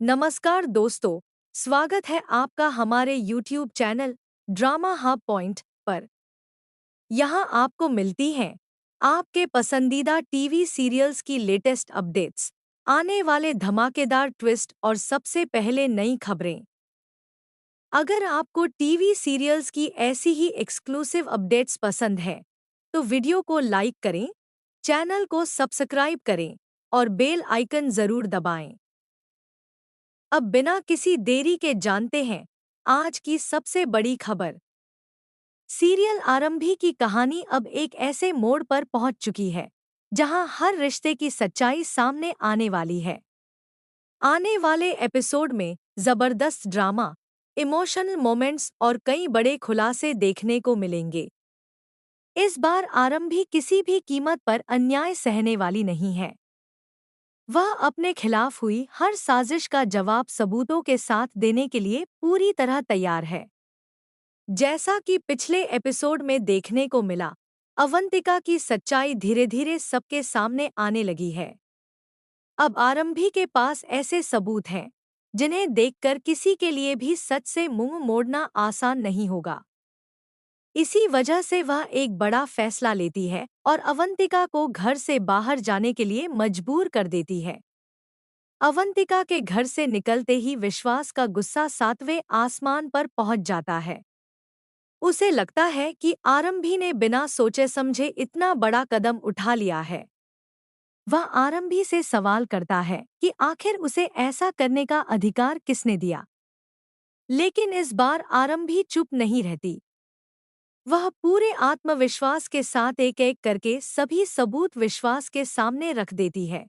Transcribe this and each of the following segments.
नमस्कार दोस्तों, स्वागत है आपका हमारे YouTube channel drama hub point पर। यहाँ आपको मिलती हैं आपके पसंदीदा टीवी सीरियल्स की लेटेस्ट अपडेट्स, आने वाले धमाकेदार ट्विस्ट और सबसे पहले नई खबरें। अगर आपको टीवी सीरियल्स की ऐसी ही एक्सक्लूसिव अपडेट्स पसंद है, तो वीडियो को लाइक करें, चैनल को सब्सक्राइब करें और बेल आइकन ज़रूर दबाएं। अब बिना किसी देरी के जानते हैं आज की सबसे बड़ी खबर। सीरियल आरंभी की कहानी अब एक ऐसे मोड़ पर पहुंच चुकी है जहां हर रिश्ते की सच्चाई सामने आने वाली है। आने वाले एपिसोड में जबरदस्त ड्रामा, इमोशनल मोमेंट्स और कई बड़े खुलासे देखने को मिलेंगे। इस बार आरंभी किसी भी कीमत पर अन्याय सहने वाली नहीं है। वह अपने खिलाफ हुई हर साजिश का जवाब सबूतों के साथ देने के लिए पूरी तरह तैयार है। जैसा कि पिछले एपिसोड में देखने को मिला, अवंतिका की सच्चाई धीरे धीरे सबके सामने आने लगी है। अब आरंभी के पास ऐसे सबूत हैं जिन्हें देखकर किसी के लिए भी सच से मुंह मोड़ना आसान नहीं होगा। इसी वजह से वह एक बड़ा फैसला लेती है और अवंतिका को घर से बाहर जाने के लिए मजबूर कर देती है। अवंतिका के घर से निकलते ही विश्वास का गुस्सा सातवें आसमान पर पहुंच जाता है। उसे लगता है कि आरंभी ने बिना सोचे समझे इतना बड़ा कदम उठा लिया है। वह आरंभी से सवाल करता है कि आखिर उसे ऐसा करने का अधिकार किसने दिया। लेकिन इस बार आरंभी चुप नहीं रहती। वह पूरे आत्मविश्वास के साथ एक एक करके सभी सबूत विश्वास के सामने रख देती है।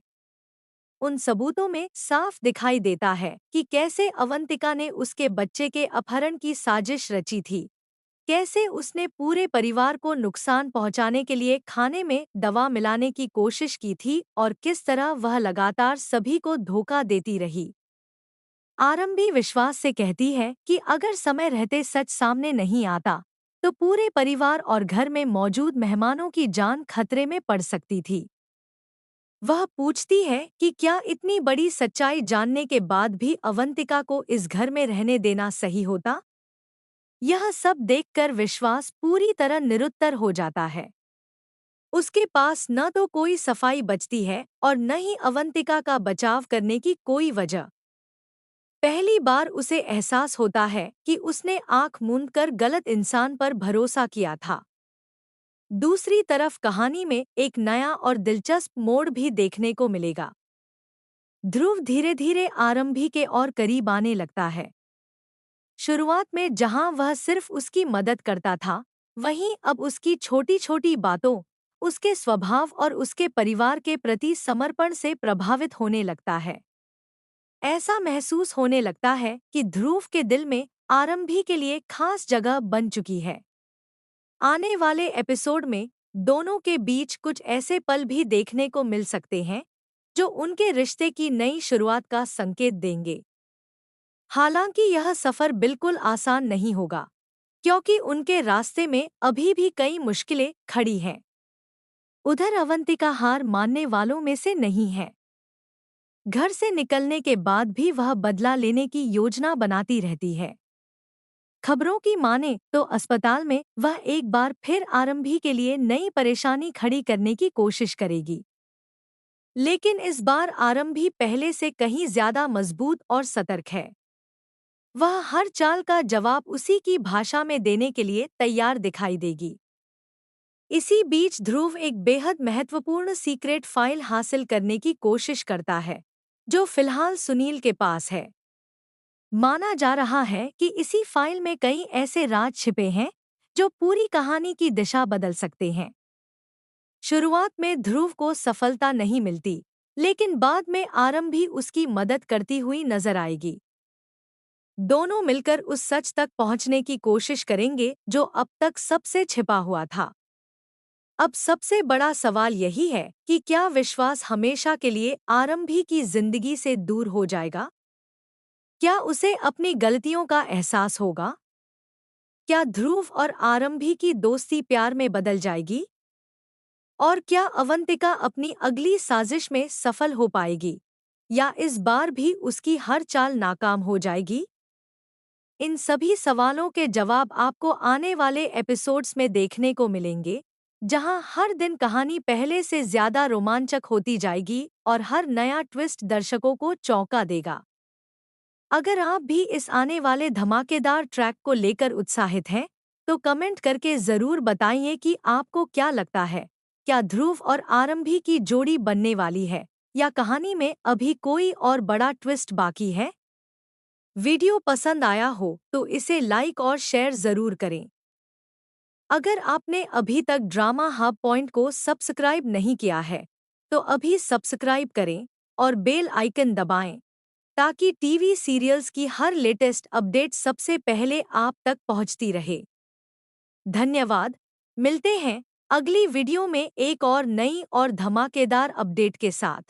उन सबूतों में साफ दिखाई देता है कि कैसे अवंतिका ने उसके बच्चे के अपहरण की साजिश रची थी, कैसे उसने पूरे परिवार को नुकसान पहुंचाने के लिए खाने में दवा मिलाने की कोशिश की थी और किस तरह वह लगातार सभी को धोखा देती रही। आरंभी विश्वास से कहती है कि अगर समय रहते सच सामने नहीं आता, तो पूरे परिवार और घर में मौजूद मेहमानों की जान खतरे में पड़ सकती थी। वह पूछती है कि क्या इतनी बड़ी सच्चाई जानने के बाद भी अवंतिका को इस घर में रहने देना सही होता। यह सब देखकर विश्वास पूरी तरह निरुत्तर हो जाता है। उसके पास न तो कोई सफाई बचती है और न ही अवंतिका का बचाव करने की कोई वजह। पहली बार उसे एहसास होता है कि उसने आंख मूंदकर गलत इंसान पर भरोसा किया था। दूसरी तरफ कहानी में एक नया और दिलचस्प मोड़ भी देखने को मिलेगा। ध्रुव धीरे धीरे आरंभी के और करीब आने लगता है। शुरुआत में जहां वह सिर्फ उसकी मदद करता था, वहीं अब उसकी छोटी छोटी बातों, उसके स्वभाव और उसके परिवार के प्रति समर्पण से प्रभावित होने लगता है। ऐसा महसूस होने लगता है कि ध्रुव के दिल में आरंभी के लिए खास जगह बन चुकी है। आने वाले एपिसोड में दोनों के बीच कुछ ऐसे पल भी देखने को मिल सकते हैं जो उनके रिश्ते की नई शुरुआत का संकेत देंगे। हालांकि यह सफर बिल्कुल आसान नहीं होगा, क्योंकि उनके रास्ते में अभी भी कई मुश्किलें खड़ी हैं। उधर अवंतिका हार मानने वालों में से नहीं है। घर से निकलने के बाद भी वह बदला लेने की योजना बनाती रहती है। खबरों की माने तो अस्पताल में वह एक बार फिर आरंभी के लिए नई परेशानी खड़ी करने की कोशिश करेगी। लेकिन इस बार आरंभी पहले से कहीं ज्यादा मजबूत और सतर्क है। वह हर चाल का जवाब उसी की भाषा में देने के लिए तैयार दिखाई देगी। इसी बीच ध्रुव एक बेहद महत्वपूर्ण सीक्रेट फाइल हासिल करने की कोशिश करता है, जो फिलहाल सुनील के पास है। माना जा रहा है कि इसी फाइल में कई ऐसे राज छिपे हैं जो पूरी कहानी की दिशा बदल सकते हैं। शुरुआत में ध्रुव को सफलता नहीं मिलती, लेकिन बाद में आरंभी उसकी मदद करती हुई नजर आएगी। दोनों मिलकर उस सच तक पहुंचने की कोशिश करेंगे जो अब तक सबसे छिपा हुआ था। अब सबसे बड़ा सवाल यही है कि क्या विश्वास हमेशा के लिए आरंभी की जिंदगी से दूर हो जाएगा? क्या उसे अपनी गलतियों का एहसास होगा? क्या ध्रुव और आरंभी की दोस्ती प्यार में बदल जाएगी? और क्या अवंतिका अपनी अगली साजिश में सफल हो पाएगी? या इस बार भी उसकी हर चाल नाकाम हो जाएगी? इन सभी सवालों के जवाब आपको आने वाले एपिसोड्स में देखने को मिलेंगे, जहां हर दिन कहानी पहले से ज्यादा रोमांचक होती जाएगी और हर नया ट्विस्ट दर्शकों को चौंका देगा। अगर आप भी इस आने वाले धमाकेदार ट्रैक को लेकर उत्साहित हैं, तो कमेंट करके ज़रूर बताइए कि आपको क्या लगता है। क्या ध्रुव और आरंभी की जोड़ी बनने वाली है, या कहानी में अभी कोई और बड़ा ट्विस्ट बाकी है? वीडियो पसंद आया हो तो इसे लाइक और शेयर ज़रूर करें। अगर आपने अभी तक ड्रामा हब पॉइंट को सब्सक्राइब नहीं किया है, तो अभी सब्सक्राइब करें और बेल आइकन दबाएं, ताकि टीवी सीरियल्स की हर लेटेस्ट अपडेट सबसे पहले आप तक पहुंचती रहे। धन्यवाद। मिलते हैं अगली वीडियो में एक और नई और धमाकेदार अपडेट के साथ।